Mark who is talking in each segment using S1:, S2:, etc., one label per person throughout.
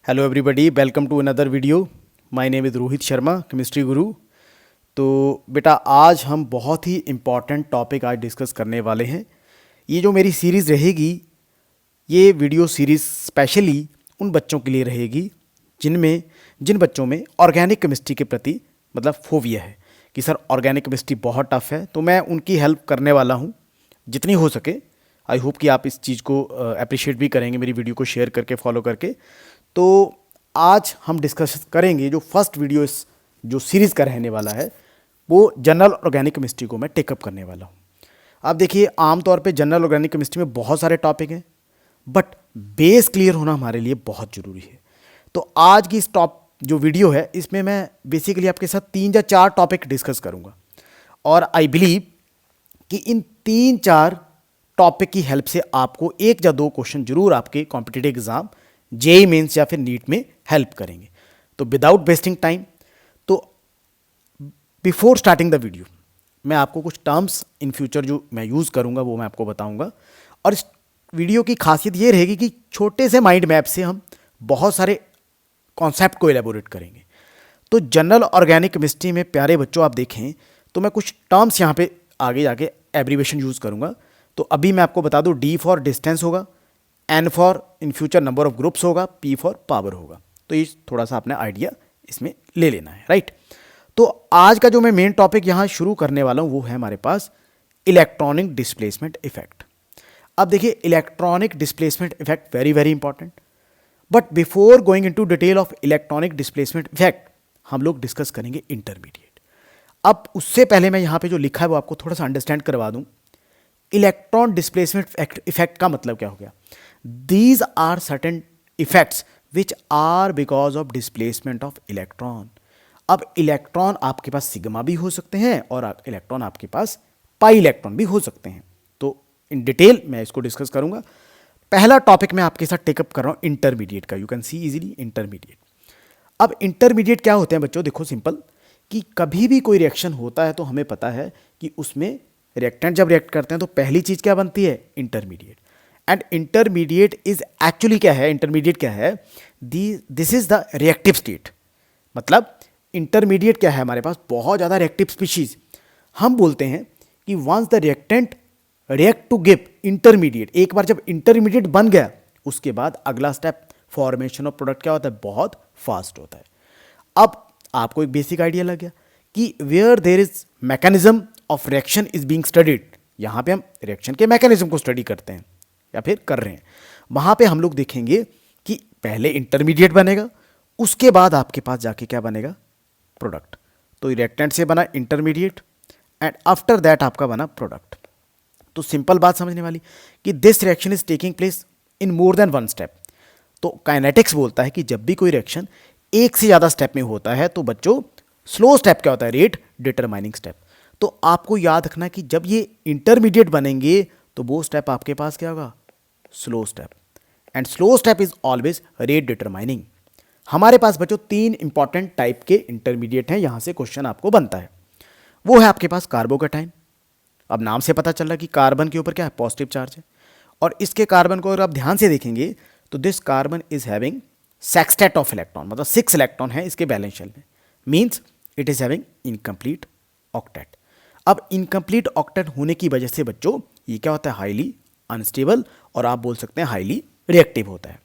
S1: Hello everybody, welcome to another video. My name is Rohit Sharma, chemistry guru. तो बेटा, आज हम बहुत ही इम्पॉर्टेंट टॉपिक आज डिस्कस करने वाले हैं। ये जो मेरी सीरीज़ रहेगी, ये वीडियो सीरीज़ स्पेशली उन बच्चों के लिए रहेगी जिन बच्चों में ऑर्गेनिक केमिस्ट्री के प्रति मतलब फोबिया है कि सर ऑर्गेनिक केमिस्ट्री बहुत टफ है। तो मैं उनकी हेल्प करने वाला हूँ जितनी हो सके। आई होप कि आप इस चीज़ को अप्रिशिएट भी करेंगे, मेरी वीडियो को शेयर करके, फॉलो करके। तो आज हम डिस्कस करेंगे जो फर्स्ट वीडियो इस जो सीरीज़ का रहने वाला है, वो जनरल ऑर्गेनिक केमिस्ट्री को मैं टेकअप करने वाला हूँ। आप देखिए, आमतौर पे जनरल ऑर्गेनिक केमिस्ट्री में बहुत सारे टॉपिक हैं, बट बेस क्लियर होना हमारे लिए बहुत ज़रूरी है। तो आज की इस जो वीडियो है, इसमें मैं बेसिकली आपके साथ 3 या 4 टॉपिक डिस्कस करूँगा। और आई बिलीव कि इन 3-4 टॉपिक की हेल्प से आपको 1 या 2 क्वेश्चन जरूर आपके कॉम्पिटिटिव एग्जाम, जेई मेंस या फिर नीट में हेल्प करेंगे। तो विदाउट वेस्टिंग टाइम, तो बिफोर स्टार्टिंग द वीडियो, मैं आपको कुछ टर्म्स इन फ्यूचर जो मैं यूज़ करूंगा वो मैं आपको बताऊंगा। और इस वीडियो की खासियत ये रहेगी कि छोटे से माइंड मैप से हम बहुत सारे कॉन्सेप्ट को एलेबोरेट करेंगे। तो जनरल ऑर्गेनिक केमिस्ट्री में प्यारे बच्चों, आप देखें तो मैं कुछ टर्म्स यहाँ पे आगे जाके एब्रीवेशन यूज़ करूँगा। तो अभी मैं आपको बता दूँ, डी फॉर डिस्टेंस होगा, N for in future number of groups होगा, पी फॉर पावर होगा। तो ये थोड़ा सा आपने आइडिया इसमें ले लेना है, राइट। तो आज का जो मैं मेन टॉपिक यहाँ शुरू करने वाला हूँ वो है हमारे पास इलेक्ट्रॉनिक डिस्प्लेसमेंट इफेक्ट। अब देखिए, electronic displacement effect very very important. But before going into detail of electronic displacement effect, हम लोग डिस्कस करेंगे इंटरमीडिएट। अब उससे पहले मैं यहाँ पे जो लिखा है वो आपको थोड़ा सा अंडरस्टैंड करवा दूँ। इलेक्ट्रॉन डिस्प्लेसमेंट इफेक्ट का मतलब क्या हो गया? These are certain effects which are because of displacement of electron. अब इलेक्ट्रॉन आपके पास सिग्मा भी हो सकते हैं और इलेक्ट्रॉन आपके पास पाई इलेक्ट्रॉन भी हो सकते हैं। तो इन डिटेल मैं इसको डिस्कस करूंगा। पहला टॉपिक मैं आपके साथ टेकअप कर रहा हूं इंटरमीडिएट का। You can see easily intermediate. अब इंटरमीडिएट क्या होते हैं बच्चों? देखो सिंपल, कि कभी भी कोई रिएक्शन होता है तो हमें पता है कि उसमें रिएक्टेंट जब रिएक्ट करते हैं तो पहली चीज क्या बनती है? Intermediate. And intermediate is actually क्या है? इंटरमीडिएट क्या है? This is the reactive state. मतलब इंटरमीडिएट क्या है? हमारे पास बहुत ज़्यादा रिएक्टिव स्पीशीज। हम बोलते हैं कि once the reactant react to give intermediate, एक बार जब इंटरमीडिएट बन गया उसके बाद अगला स्टेप फॉर्मेशन ऑफ प्रोडक्ट क्या होता है? बहुत फास्ट होता है। अब आपको एक बेसिक आइडिया लग गया कि where there is mechanism of reaction is being studied. यहां पे हम रिएक्शन के मैकेनिज्म को स्टडी करते हैं या फिर कर रहे हैं। वहां पे हम लोग देखेंगे कि पहले इंटरमीडिएट बनेगा, उसके बाद आपके पास जाके क्या बनेगा? प्रोडक्ट। तो रिएक्टेंट से बना इंटरमीडिएट एंड आफ्टर दैट आपका बना प्रोडक्ट। तो सिंपल बात समझने वाली कि this reaction is taking place in more than one step. तो काइनेटिक्स बोलता है कि जब भी कोई रिएक्शन एक से ज्यादा स्टेप में होता है तो बच्चों स्लो स्टेप क्या होता है? Rate determining step. तो आपको याद रखना कि जब ये इंटरमीडिएट बनेंगे तो वो स्टेप आपके पास क्या होगा? Slow step. And slow step is always rate determining. हमारे पास बच्चों 3 इंपॉर्टेंट टाइप के इंटरमीडिएट हैं, यहां से क्वेश्चन आपको बनता है। वो है आपके पास कार्बोकैटायन। अब नाम से पता चल रहा है कि कार्बन के ऊपर क्या है? पॉजिटिव चार्ज है। और इसके कार्बन को अगर आप ध्यान से देखेंगे तो this carbon is having sextet of electron, मतलब 6 इलेक्ट्रॉन है इसके बैलेंस शेल में। Means it is having incomplete octet. अब इनकम्प्लीट ऑक्टेट होने की वजह से बच्चों ये क्या होता है? हाईली अनस्टेबल, और आप बोल सकते हैं हाईली रिएक्टिव होता है।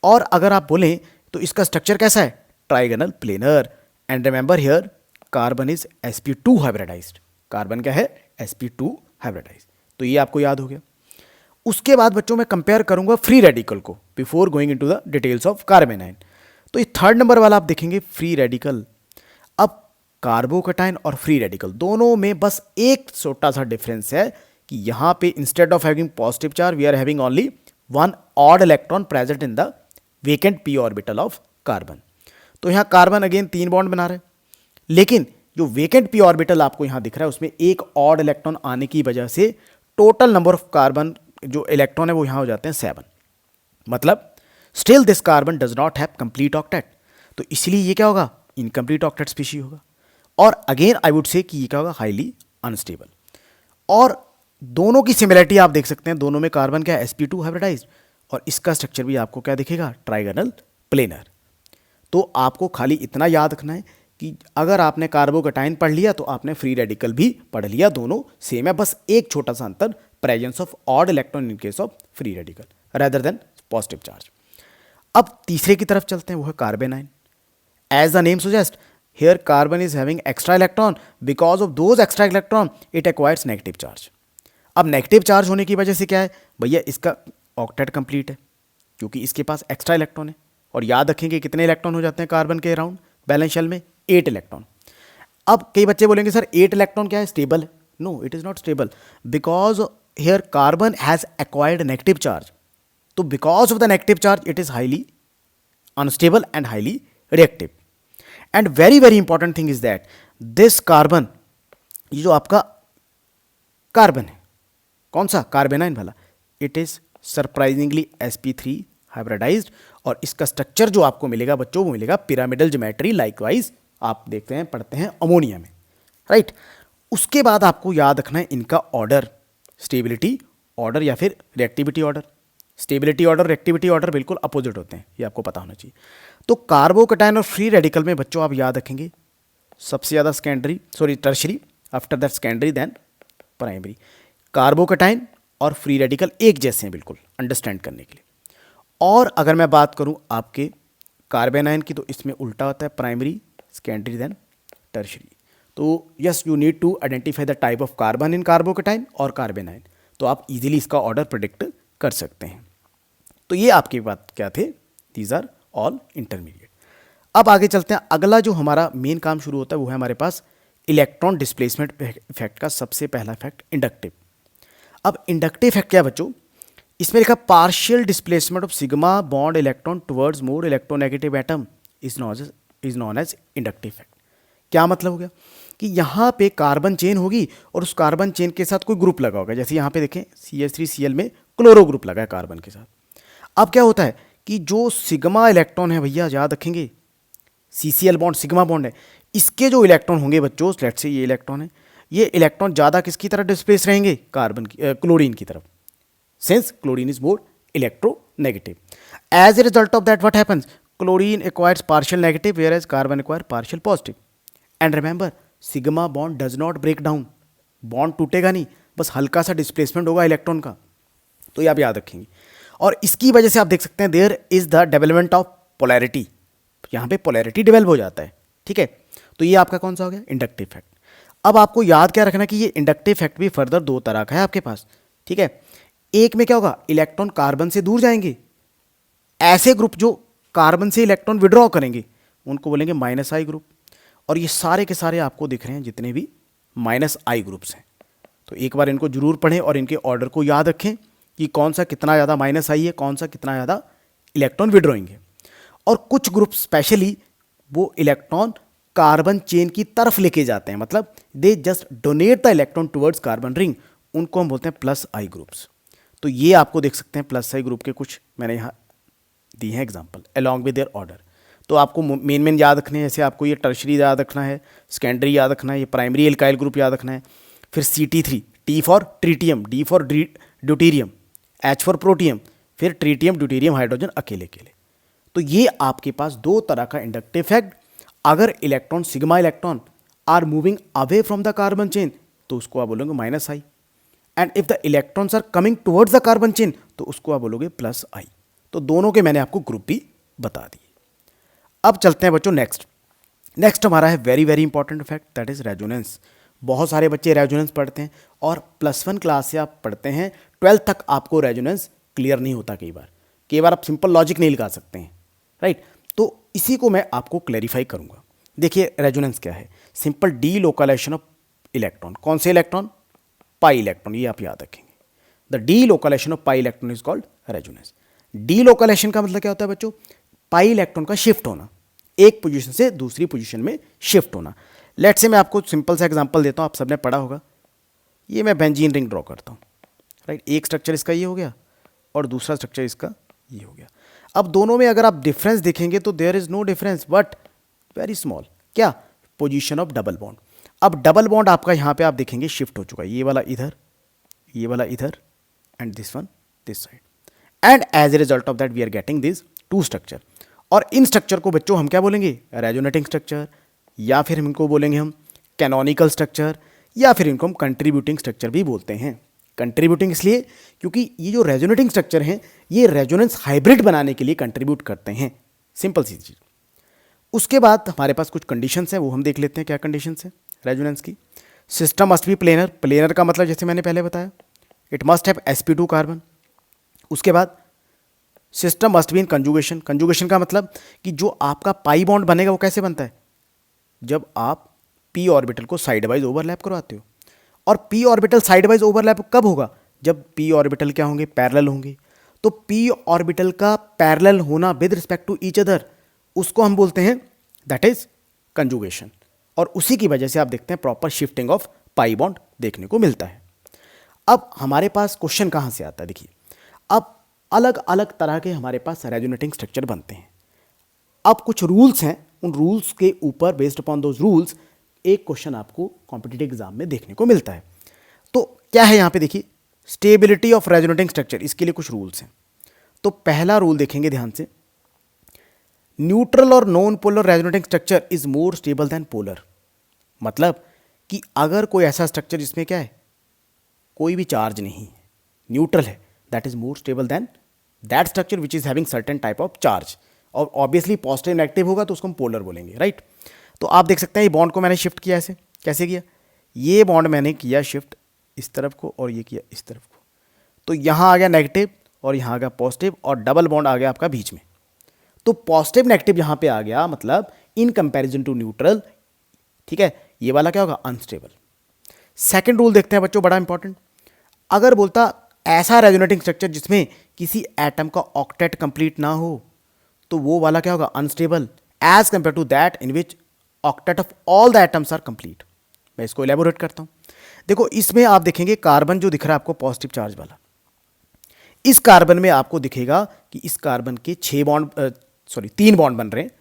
S1: और अगर आप बोलें तो इसका स्ट्रक्चर कैसा है? Trigonal planar. And remember here carbon is sp2 hybridized. Carbon क्या है? sp2 hybridised. तो ये आपको याद हो गया। उसके बाद बच्चों मैं कंपेयर करूंगा फ्री रेडिकल को before going into the details of कार्बेनाइन। तो ये 3rd नंबर वाला आप देखेंगे, फ्री रेडिकल। अब कार्बोकैटायन और फ्री रेडिकल दोनों में बस एक छोटा सा डिफरेंस है कि यहां पे instead of having positive charge we are having only 1 odd electron present in the vacant P orbital of carbon. तो यहां कार्बन अगेन 3 बॉन्ड बना रहे हैं, लेकिन जो वेकेंट पी ऑर्बिटल आपको यहां दिख रहा है उसमें एक ऑड इलेक्ट्रॉन आने की वजह से टोटल नंबर ऑफ कार्बन जो इलेक्ट्रॉन है वो यहां हो जाते हैं 7। मतलब still this carbon does not have complete octet. तो इसलिए ये क्या होगा? इनकम्प्लीट ऑक्टेट स्पीशी होगा। और अगेन आई वुड से कि ये क्या होगा? Highly unstable. और दोनों की सिमिलरिटी आप देख सकते हैं, दोनों में कार्बन क्या है? sp2 hybridised. और इसका स्ट्रक्चर भी आपको क्या दिखेगा? Trigonal planar. तो आपको खाली इतना याद रखना है कि अगर आपने कार्बोकैटायन पढ़ लिया तो आपने फ्री रेडिकल भी पढ़ लिया, दोनों सेम है, बस एक छोटा सा अंतर, presence of odd electron in case of free radical rather than positive charge. अब तीसरे की तरफ चलते हैं, वो है carbanion. As the name suggest, here carbon is having extra electron, because of those extra electron it acquires negative charge. अब negative charge होने की वजह से क्या है भैया, इसका ऑक्टेट कंप्लीट है क्योंकि इसके पास एक्स्ट्रा इलेक्ट्रॉन है। और याद रखेंगे कितने इलेक्ट्रॉन हो जाते हैं कार्बन के अराउंड बैलेंस शेल में, 8 इलेक्ट्रॉन। अब कई बच्चे बोलेंगे सर 8 इलेक्ट्रॉन क्या है, स्टेबल है? No, it is not stable, because here carbon has acquired negative charge. तो because of the negative charge it is highly unstable and highly reactive. And very very important thing is that this carbon, ये जो आपका carbon है, कौन सा कार्बेनाइन वाला, it is surprisingly sp3 hybridised. और इसका स्ट्रक्चर जो आपको मिलेगा बच्चों, वो मिलेगा पिरामिडल ज्योमेट्री, लाइकवाइज आप देखते हैं पढ़ते हैं अमोनिया में, राइट। उसके बाद आपको याद रखना है इनका ऑर्डर, स्टेबिलिटी ऑर्डर या फिर reactivity order. Stability order, reactivity order बिल्कुल अपोजिट होते हैं, ये आपको पता होना चाहिए। तो कार्बोकैटायन और फ्री रेडिकल में बच्चों आप याद रखेंगे सबसे ज़्यादा secondary, sorry tertiary, after that secondary then primary. Carbocation और फ्री रेडिकल एक जैसे हैं बिल्कुल अंडरस्टैंड करने के लिए। और अगर मैं बात करूं आपके कार्बन आयन की, तो इसमें उल्टा होता है, प्राइमरी सेकेंडरी देन टर्शरी। तो yes, you need to identify the type of carbon in carbocation और कार्बन आयन, तो आप इजीली इसका ऑर्डर प्रेडिक्ट कर सकते हैं। तो ये आपकी बात क्या थे, दीज आर ऑल इंटरमीडिएट। अब आगे चलते हैं, अगला जो हमारा मेन काम शुरू होता है वो है हमारे पास इलेक्ट्रॉन डिस्प्लेसमेंट इफेक्ट का सबसे पहला इफेक्ट, इंडक्टिव। अब इंडक्टिव इफेक्ट क्या बच्चों, इसमें लिखा partial displacement of sigma bond electron towards more electronegative atom is known as inductive effect. क्या मतलब हो गया कि यहाँ पे कार्बन चेन होगी और उस कार्बन चेन के साथ कोई ग्रुप लगा होगा, जैसे यहाँ पे देखें CH3Cl में क्लोरो ग्रुप लगा है कार्बन के साथ। अब क्या होता है कि जो सिग्मा इलेक्ट्रॉन है भैया याद रखेंगे, CCl बॉन्ड सिग्मा बॉन्ड है, इसके जो इलेक्ट्रॉन होंगे बच्चों, लेट्स से ये इलेक्ट्रॉन है, ये इलेक्ट्रॉन ज़्यादा किसकी तरफ डिस्प्लेस रहेंगे, कार्बन की, क्लोरीन की तरफ, since chlorine is more electronegative. As a result of that what happens, chlorine acquires partial negative whereas carbon acquire partial positive. And remember, sigma bond does not break down, bond टूटेगा नहीं, बस हल्का सा displacement होगा electron का, तो ये आप याद रखेंगे। और इसकी वजह से आप देख सकते हैं there is the development of polarity, यहाँ पे पोलैरिटी डेवलप हो जाता है, ठीक है। तो ये आपका कौन सा हो गया, इंडक्टिव इफेक्ट। अब आपको याद क्या रखना कि ये इंडक्टिव इफेक्ट भी फर्दर दो तरह का है आपके पास, ठीक है। एक में क्या होगा, इलेक्ट्रॉन कार्बन से दूर जाएंगे, ऐसे ग्रुप जो कार्बन से इलेक्ट्रॉन विड्रॉ करेंगे उनको बोलेंगे -I ग्रुप। और ये सारे के सारे आपको दिख रहे हैं जितने भी -I ग्रुप्स हैं, तो एक बार इनको जरूर पढ़ें और इनके ऑर्डर को याद रखें कि कौन सा कितना ज़्यादा -I है, कौन सा कितना ज़्यादा इलेक्ट्रॉन विड्रॉइंग है। और कुछ ग्रुप स्पेशली वो इलेक्ट्रॉन कार्बन चेन की तरफ लेके जाते हैं, मतलब they just donate the electron towards carbon ring, उनको हम बोलते हैं +I ग्रुप्स। तो ये आपको देख सकते हैं +I ग्रुप के कुछ मैंने यहाँ दी हैं example along with their order. तो आपको मेन याद रखने हैं, जैसे आपको ये टर्शरी याद रखना है, सेकेंडरी याद रखना है, ये प्राइमरी एल्काइल ग्रुप याद रखना है, फिर CT3, T for tritium, D for deuterium, H for protium, फिर ट्रीटियम ड्यूटीरियम हाइड्रोजन अकेले अकेले। तो ये आपके पास दो तरह का इंडक्टिव इफेक्ट। अगर electron sigma electron are moving away from the carbon chain तो उसको आप बोलोगे -I, and if the electrons are coming towards the carbon chain तो उसको आप बोलोगे +I। तो दोनों के मैंने आपको ग्रुप भी बता दिए। अब चलते हैं बच्चों नेक्स्ट हमारा है very very important effect, that is resonance. बहुत सारे बच्चे रेजोनेंस पढ़ते हैं और +1 क्लास से आप पढ़ते हैं 12th तक आपको रेजोनेंस क्लियर नहीं होता, कई बार आप सिंपल लॉजिक नहीं लगा सकते हैं, राइट। तो इसी को मैं आपको क्लैरिफाई करूंगा। देखिए रेजोनेंस क्या है, simple delocalization of electron. कौन से इलेक्ट्रॉन, पाई इलेक्ट्रॉन, ये आप याद रखेंगे। The delocalization of pi electron is called resonance. Delocalization का मतलब क्या होता है बच्चों, पाई इलेक्ट्रॉन का शिफ्ट होना, एक पोजीशन से दूसरी पोजीशन में शिफ्ट होना। लेट से मैं आपको सिंपल सा एग्जांपल देता हूं, आप सबने पढ़ा होगा। ये मैं बेंजीन रिंग ड्रॉ करता हूं, राइट। एक स्ट्रक्चर इसका ये हो गया और दूसरा स्ट्रक्चर इसका ये हो गया। अब दोनों में अगर आप डिफरेंस देखेंगे तो there is no difference but very small, क्या, पोजीशन ऑफ डबल बॉन्ड। अब डबल बॉन्ड आपका यहाँ पे आप देखेंगे शिफ्ट हो चुका है, ये वाला इधर, ये वाला इधर, and this one this side, and as a result of that we are getting this two structure. और इन स्ट्रक्चर को बच्चों हम क्या बोलेंगे, रेजोनेटिंग स्ट्रक्चर, या फिर इनको बोलेंगे हम कैनोनिकल स्ट्रक्चर, या फिर इनको हम कंट्रीब्यूटिंग स्ट्रक्चर भी बोलते हैं। कंट्रीब्यूटिंग इसलिए क्योंकि ये जो रेजोनेटिंग स्ट्रक्चर हैं ये रेजोनेंस हाइब्रिड बनाने के लिए कंट्रीब्यूट करते हैं, सिंपल सी चीज़। उसके बाद हमारे पास कुछ कंडीशंस हैं, वो हम देख लेते हैं क्या कंडीशंस हैं रेजोनेंस की। System must be planar, planar का मतलब जैसे मैंने पहले बताया it must have sp2 carbon. उसके बाद system must be in conjugation, conjugation का मतलब कि जो आपका पाई बॉन्ड बनेगा वो कैसे बनता है, जब आप p ऑर्बिटल को साइड वाइज ओवरलैप करवाते हो। और p orbital side wise overlap कब होगा, जब p ऑर्बिटल क्या होंगे, पैरेलल होंगे। तो p ऑर्बिटल का पैरेलल होना with respect to each other, उसको हम बोलते हैं दैट इज कंजुगेशन। और उसी की वजह से आप देखते हैं proper shifting of pi bond देखने को मिलता है। अब हमारे पास क्वेश्चन कहाँ से आता है, देखिए अब अलग अलग तरह के हमारे पास रेजोनेटिंग स्ट्रक्चर बनते हैं। अब कुछ रूल्स हैं, उन रूल्स के ऊपर बेस्ड अपॉन दोज रूल्स एक क्वेश्चन आपको कॉम्पिटिटिव एग्जाम में देखने को मिलता है। तो क्या है यहाँ पे देखिए, स्टेबिलिटी ऑफ रेजोनेटिंग स्ट्रक्चर, इसके लिए कुछ रूल्स हैं। तो पहला रूल देखेंगे ध्यान से, न्यूट्रल और non polar resonating structure is more stable then polar. मतलब कि अगर कोई ऐसा स्ट्रक्चर जिसमें क्या है, कोई भी चार्ज नहीं है, न्यूट्रल है, that is more stable then that structure which is having certain type of charge. और ऑब्वियसली पॉजिटिव नेगेटिव होगा तो उसको हम पोलर बोलेंगे, राइट। तो आप देख सकते हैं ये बॉन्ड को मैंने शिफ्ट किया, ऐसे कैसे किया, ये बॉन्ड मैंने किया शिफ्ट इस तरफ को और ये किया इस तरफ को, तो यहाँ आ गया नेगेटिव और यहाँ आ गया पॉजिटिव और डबल बॉन्ड आ गया आपका बीच में। तो पॉजिटिव नेगेटिव यहाँ पे आ गया, मतलब इन कंपैरिजन टू न्यूट्रल, ठीक है, ये वाला क्या होगा, अनस्टेबल। सेकंड रूल देखते हैं बच्चों, बड़ा इंपॉर्टेंट, अगर बोलता ऐसा रेजोनेटिंग स्ट्रक्चर जिसमें किसी एटम का ऑक्टेट कंप्लीट ना हो, तो वो वाला क्या होगा, unstable, as compare to that in which octet of all the atoms are complete. मैं इसको एलेबोरेट करता हूं। देखो इसमें आप देखेंगे कार्बन जो दिख रहा है आपको पॉजिटिव चार्ज वाला, इस कार्बन में आपको दिखेगा कि इस कार्बन के 3 बॉन्ड बन रहे हैं।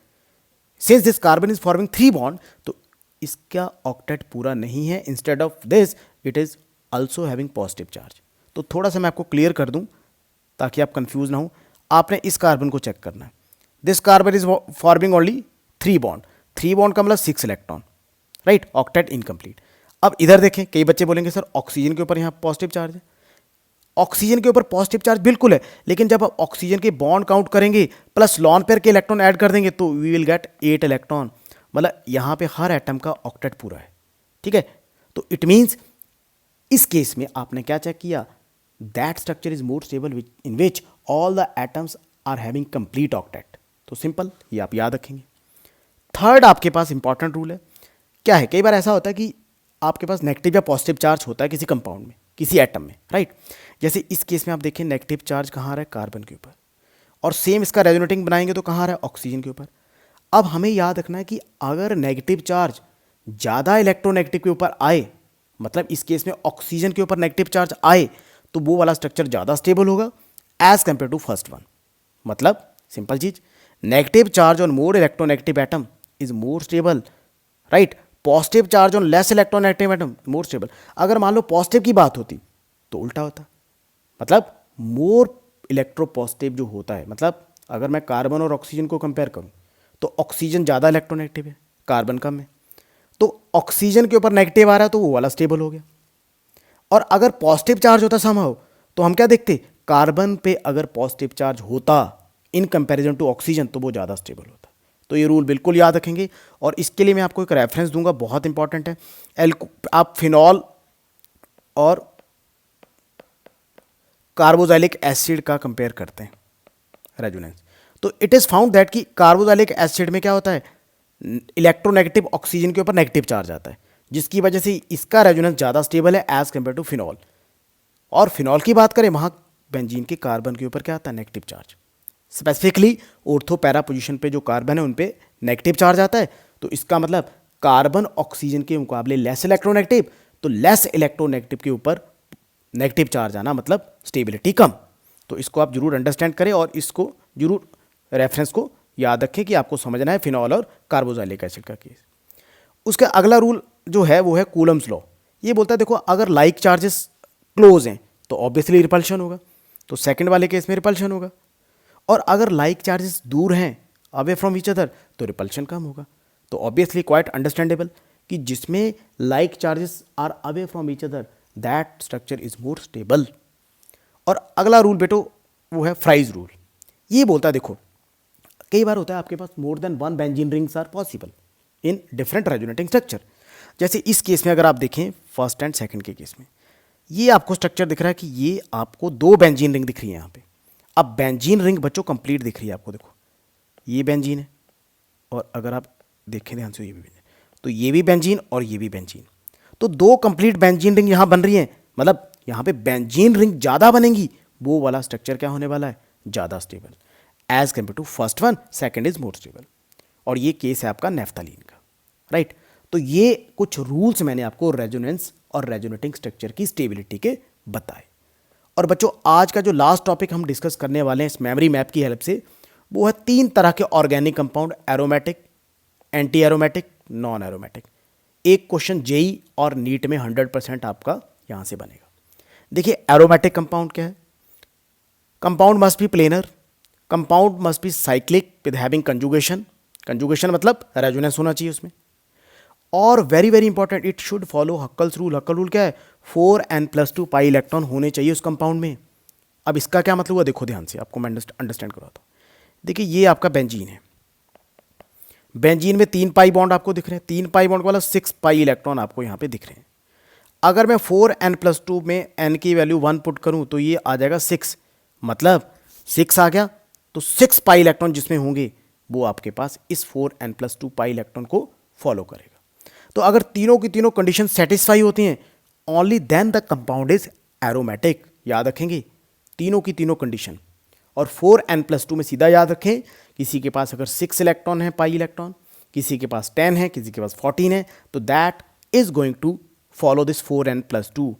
S1: Since this carbon is forming 3 bond, तो इसका ऑक्टेट पूरा नहीं है, instead of this it is also having positive charge. तो थोड़ा सा मैं आपको क्लियर कर दूं ताकि आप कंफ्यूज ना हो। आपने इस कार्बन को चेक करना है, this carbon is forming only 3 bond, 3 bond का मतलब 6 इलेक्ट्रॉन, राइट, ऑक्टेट इनकम्प्लीट। अब इधर देखें, कई बच्चे बोलेंगे सर ऑक्सीजन के ऊपर यहाँ पॉजिटिव चार्ज है। ऑक्सीजन के ऊपर पॉजिटिव चार्ज बिल्कुल है, लेकिन जब आप ऑक्सीजन के बॉन्ड काउंट करेंगे प्लस लॉन पेयर के इलेक्ट्रॉन ऐड कर देंगे तो वी विल गेट 8 इलेक्ट्रॉन, मतलब यहाँ पे हर एटम का ऑक्टेट पूरा है, ठीक है। तो इट मीन्स इस केस में आपने क्या चेक किया, that structure is more stable in which all the atoms are having complete octet. तो सिंपल, ये आप याद रखेंगे। थर्ड आपके पास इंपॉर्टेंट रूल है, क्या है, कई बार ऐसा होता है कि आपके पास नेगेटिव या पॉजिटिव चार्ज होता है किसी कंपाउंड में, किसी एटम में, राइट। जैसे इस केस में आप देखें नेगेटिव चार्ज कहाँ आ रहा है, कार्बन के ऊपर, और सेम इसका रेजोनेटिंग बनाएंगे तो कहाँ आ रहा है, ऑक्सीजन के ऊपर। अब हमें याद रखना है कि अगर नेगेटिव चार्ज ज़्यादा इलेक्ट्रोनेगेटिव के ऊपर आए, मतलब इस केस में ऑक्सीजन के ऊपर नेगेटिव चार्ज आए, तो वो वाला स्ट्रक्चर ज़्यादा स्टेबल होगा as compare to first one. मतलब सिंपल चीज, negative charge on more electronegative atom is more stable, right. Positive charge on less electronegative atom more stable. अगर मान लो पॉजिटिव की बात होती तो उल्टा होता, मतलब मोर इलेक्ट्रोपॉजिटिव जो होता है, मतलब अगर मैं कार्बन और ऑक्सीजन को कंपेयर करूं तो ऑक्सीजन ज़्यादा इलेक्ट्रोनेगेटिव है, कार्बन कम है, तो ऑक्सीजन के ऊपर नेगेटिव आ रहा है तो वो वाला स्टेबल हो गया। और अगर पॉजिटिव चार्ज होता समहाउ तो हम क्या देखते, कार्बन पे अगर पॉजिटिव चार्ज होता इन कंपैरिजन टू ऑक्सीजन तो वो ज़्यादा स्टेबल होता। तो ये रूल बिल्कुल याद रखेंगे। और इसके लिए मैं आपको एक रेफरेंस दूंगा, बहुत इंपॉर्टेंट है। आप फिनॉल और कार्बोक्सिलिक एसिड का कंपेयर करते हैं रेजोनेंस, तो इट इज़ फाउंड दैट कि कार्बोक्सिलिक एसिड में क्या होता है, इलेक्ट्रोनेगेटिव ऑक्सीजन के ऊपर नेगेटिव चार्ज आता है, जिसकी वजह से इसका रेजोनेंस ज़्यादा स्टेबल है एज कंपेयर टू फिनॉल। और फिनॉल की बात करें, वहाँ बेंजीन के कार्बन के ऊपर क्या आता है, negative charge. Specifically ortho para position पे जो कार्बन है उन पे नेगेटिव चार्ज आता है, तो इसका मतलब कार्बन ऑक्सीजन के मुकाबले लेस इलेक्ट्रोनेगेटिव, तो लेस इलेक्ट्रोनेगेटिव के ऊपर नेगेटिव चार्ज आना मतलब स्टेबिलिटी कम। तो इसको आप जरूर अंडरस्टैंड करें और इसको जरूर रेफरेंस को याद रखें कि आपको समझना है फिनॉल और कार्बोक्सिलिक एसिड का केस। उसका अगला रूल जो है वो है कूलम्स लॉ। ये बोलता है देखो अगर लाइक चार्जेस क्लोज हैं तो ऑब्वियसली रिपल्शन होगा, तो सेकंड वाले केस में रिपल्शन होगा। और अगर लाइक चार्जेस दूर हैं अवे फ्रॉम ईच अदर तो रिपल्शन कम होगा। तो ऑब्वियसली क्वाइट अंडरस्टैंडेबल कि जिसमें like charges are away from each other that structure is more stable. और अगला रूल बेटो वो है फ्राइज रूल। ये बोलता है देखो कई बार होता है आपके पास more than one benzene rings are possible in different resonating structure. जैसे इस केस में अगर आप देखें फर्स्ट एंड सेकंड के केस में ये आपको स्ट्रक्चर दिख रहा है कि ये आपको दो बेंजीन रिंग दिख रही है यहाँ पे। अब बेंजीन रिंग बच्चों कंप्लीट दिख रही है आपको, देखो ये बेंजीन है और अगर आप देखें ध्यान से ये भी बेंजीन, तो ये भी बेंजीन और ये भी बेंजीन, तो दो कंप्लीट बेंजीन रिंग यहाँ बन रही हैं। मतलब यहाँ पे बेंजीन रिंग ज़्यादा बनेंगी, वो वाला स्ट्रक्चर क्या होने वाला है, ज़्यादा stable as compare to first one, second is more stable. और ये केस है आपका नेफ्थलीन का, राइट। तो ये कुछ रूल्स मैंने आपको रेजोनेंस और रेजोनेटिंग स्ट्रक्चर की स्टेबिलिटी के बताए। और बच्चों आज का जो लास्ट टॉपिक हम डिस्कस करने वाले हैं इस मेमोरी मैप की हेल्प से, वो है 3 तरह के organic compound, aromatic, anti aromatic, non aromatic. एक क्वेश्चन जेई और नीट में 100% आपका यहाँ से बनेगा। देखिए एरोमेटिक कंपाउंड क्या है, compound must be planar, compound must be cyclic with having conjugation, conjugation मतलब रेजोनेंस होना चाहिए उसमें, और very very important it should follow Huckel's rule. हक्कल rule क्या है, 4n+2 पाई इलेक्ट्रॉन होने चाहिए उस कंपाउंड में। अब इसका क्या मतलब हुआ, देखो ध्यान से, आपको मैं अंडरस्टैंड करवाता हूँ। देखिए ये आपका बेंजीन है, बेंजीन में 3 पाई बॉन्ड आपको दिख रहे हैं, 3 पाई बॉन्ड वाला 6 पाई इलेक्ट्रॉन आपको यहाँ पे दिख रहे हैं। अगर मैं 4n+2 में n की वैल्यू 1 पुट करूँ तो ये आ जाएगा 6, मतलब 6 आ गया, तो 6 पाई इलेक्ट्रॉन जिसमें होंगे वो आपके पास इस 4n+2 पाई इलेक्ट्रॉन को फॉलो करेगा। तो अगर तीनों की तीनों कंडीशन सेटिस्फाई होती हैं only then the compound is aromatic. याद रखेंगे तीनों की तीनों कंडीशन। और 4n+2 में सीधा याद रखें, किसी के पास अगर 6 इलेक्ट्रॉन है पाई इलेक्ट्रॉन, किसी के पास 10 है, किसी के पास 14 है, तो that is going to follow this 4n+2।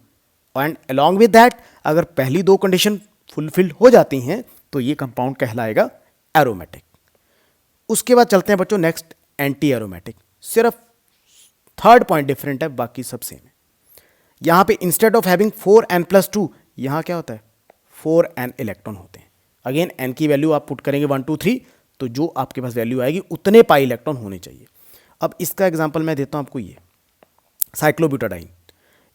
S1: And along with that अगर पहली 2 कंडीशन फुलफिल हो जाती हैं तो ये कंपाउंड कहलाएगा एरोमेटिक। उसके बाद चलते हैं बच्चों नेक्स्ट एंटी एरोमेटिक। सिर्फ थर्ड पॉइंट डिफरेंट है, बाकी सब सेम है। यहां पे इंस्टेड ऑफ हैविंग 4n+2 यहां क्या होता है 4n इलेक्ट्रॉन होते हैं। अगेन n की वैल्यू आप पुट करेंगे 1 2 3, तो जो आपके पास वैल्यू आएगी उतने पाई इलेक्ट्रॉन होने चाहिए। अब इसका एग्जांपल मैं देता हूं आपको, ये साइक्लोब्यूटाडाइन,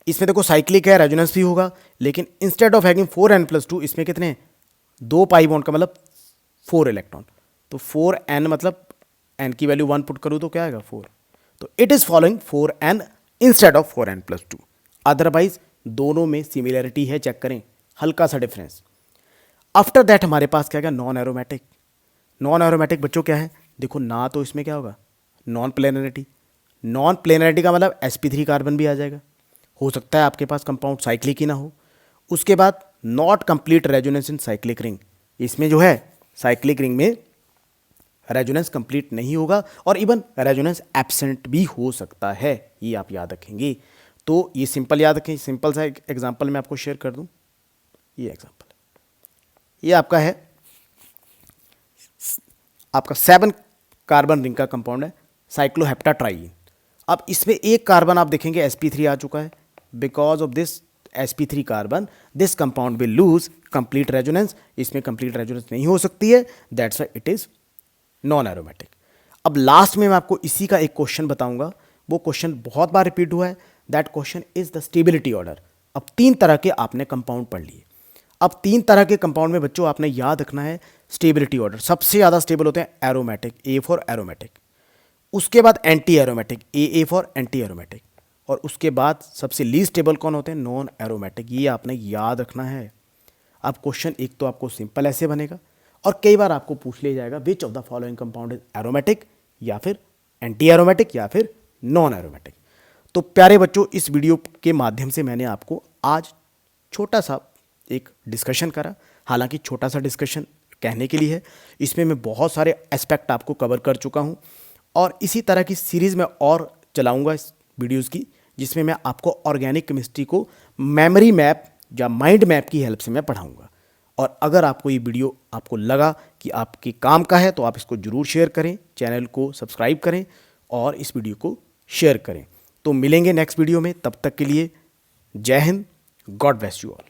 S1: इसमें देखो साइक्लिक है, रेजोनेंस भी होगा, लेकिन इंस्टेड ऑफ हैविंग 4n+2 इसमें कितने हैं 2 पाई बॉन्ड का मतलब 4 इलेक्ट्रॉन। तो 4n मतलब n की वैल्यू 1 पुट करूँ तो क्या आएगा 4, तो it is following 4n instead of 4n+2। Otherwise दोनों में सिमिलरिटी है, चेक करें, हल्का सा डिफरेंस। आफ्टर दैट हमारे पास क्या है नॉन एरोमेटिक। नॉन एरोमेटिक बच्चों क्या है, देखो ना तो इसमें क्या होगा नॉन प्लेनरिटी, नॉन प्लेनरिटी का मतलब sp3 कार्बन भी आ जाएगा, हो सकता है आपके पास कंपाउंड साइक्लिक ही ना हो। उसके बाद not complete resonance in cyclic ring, इसमें जो है साइक्लिक रिंग में रेजोनेंस कंप्लीट नहीं होगा और इवन रेजोनेंस एब्सेंट भी हो सकता है, ये आप याद रखेंगे। तो ये सिंपल याद रखें, सिंपल सा एक एग्जांपल मैं आपको शेयर कर दूं। ये एग्जांपल ये आपका है, आपका 7 कार्बन रिंग का कंपाउंड है साइक्लोहेप्टाट्राईन। अब इसमें एक कार्बन आप देखेंगे sp3 आ चुका है, because of this sp3 carbon this compound will lose complete resonance, इसमें कंप्लीट रेजोनेंस नहीं हो सकती है, that's why it is non aromatic. अब लास्ट में मैं आपको इसी का एक क्वेश्चन बताऊंगा, वो क्वेश्चन बहुत बार रिपीट हुआ है, that question is the stability order. अब 3 तरह के आपने कंपाउंड पढ़ लिए, अब 3 तरह के कंपाउंड में बच्चों आपने याद रखना है स्टेबिलिटी ऑर्डर। सबसे ज़्यादा स्टेबल होते हैं एरोमेटिक, ए फॉर एरोमेटिक, उसके बाद anti aromatic, A for anti aromatic, और उसके बाद सबसे लीस्ट स्टेबल कौन होते हैं नॉन एरोमेटिक। ये आपने याद रखना है। अब क्वेश्चन एक तो आपको सिंपल ऐसे बनेगा और कई बार आपको पूछ लिया जाएगा which of the following compound is aromatic, या फिर एंटी एरोमेटिक, या फिर नॉन एरोमेटिक। तो प्यारे बच्चों इस वीडियो के माध्यम से मैंने आपको आज छोटा सा एक डिस्कशन करा, हालांकि छोटा सा डिस्कशन कहने के लिए है, इसमें मैं बहुत सारे एस्पेक्ट आपको कवर कर चुका हूं और इसी तरह की सीरीज़ में और चलाऊंगा इस वीडियोज़ की, जिसमें मैं आपको ऑर्गेनिक केमिस्ट्री को मेमोरी मैप या माइंड मैप की हेल्प से मैं पढ़ाऊंगा। और अगर आपको ये वीडियो आपको लगा कि आपके काम का है तो आप इसको ज़रूर शेयर करें, चैनल को सब्सक्राइब करें और इस वीडियो को शेयर करें। तो मिलेंगे नेक्स्ट वीडियो में, तब तक के लिए जय Hind, God bless you all.